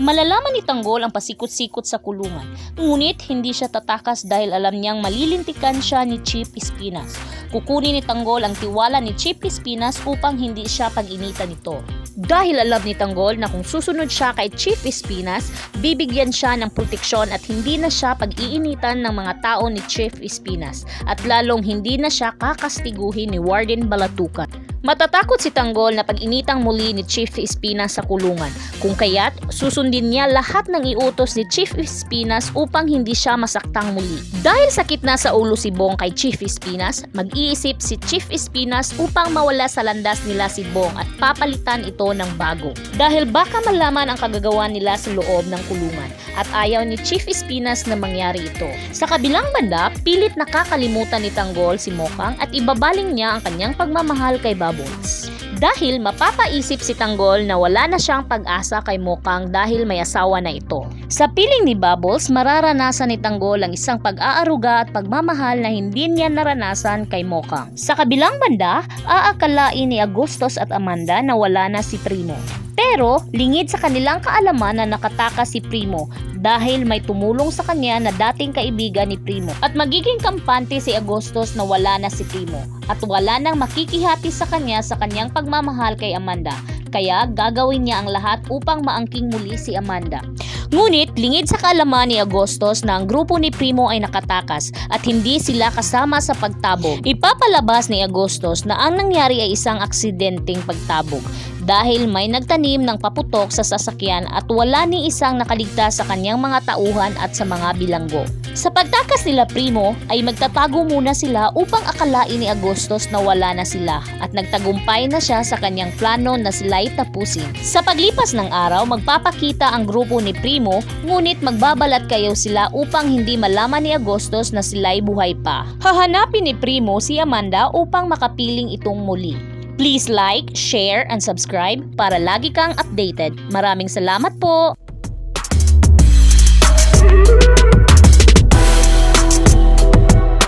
Malalaman ni Tanggol ang pasikot-sikot sa kulungan, ngunit hindi siya tatakas dahil alam niyang malilintikan siya ni Chief Espinas. Kukunin ni Tanggol ang tiwala ni Chief Espinas upang hindi siya pag-initan nito. Dahil alam ni Tanggol na kung susunod siya kay Chief Espinas, bibigyan siya ng proteksyon at hindi na siya pag-iinitan ng mga tao ni Chief Espinas at lalong hindi na siya kakastiguhin ni Warden Balatukan. Matatakot si Tanggol na pag-initang muli ni Chief Espinas sa kulungan, kung kaya't susundin niya lahat ng iutos ni Chief Espinas upang hindi siya masaktang muli. Dahil sakit na sa ulo si Bong kay Chief Espinas, mag-iisip si Chief Espinas upang mawala sa landas nila si Bong at papalitan ito ng bago. Dahil baka malaman ang kagagawan nila sa loob ng kulungan at ayaw ni Chief Espinas na mangyari ito. Sa kabilang banda, pilit nakakalimutan ni Tanggol si Mokang at ibabaling niya ang kanyang pagmamahal kay Bubbles. Dahil mapapaisip si Tanggol na wala na siyang pag-asa kay Mokang dahil may asawa na ito. Sa piling ni Bubbles, mararanasan ni Tanggol ang isang pag-aaruga at pagmamahal na hindi niya naranasan kay Mokang. Sa kabilang banda, aakalain ni Agustos at Amanda na wala na si Primo. Pero lingid sa kanilang kaalaman na nakatakas si Primo dahil may tumulong sa kanya na dating kaibigan ni Primo at magiging kampante si Agustos na wala na si Primo at wala nang makikihati sa kanyang pagmamahal kay Amanda, kaya gagawin niya ang lahat upang maangking muli si Amanda. Ngunit lingid sa kaalaman ni Agustos na ang grupo ni Primo ay nakatakas at hindi sila kasama sa pagtabog. Ipapalabas ni Agustos na ang nangyari ay isang aksidenteng pagtabog dahil may nagtanim ng paputok sa sasakyan at wala ni isang nakaligtas sa kanyang mga tauhan at sa mga bilanggo. Sa pagtakas nila Primo ay magtatago muna sila upang akalain ni Agustos na wala na sila at nagtagumpay na siya sa kanyang plano na sila'y tapusin. Sa paglipas ng araw, magpapakita ang grupo ni Primo ngunit magbabalat kayo sila upang hindi malaman ni Agustos na sila'y buhay pa. Hahanapin ni Primo si Amanda upang makapiling itong muli. Please like, share, and subscribe para lagi kang updated. Maraming salamat po!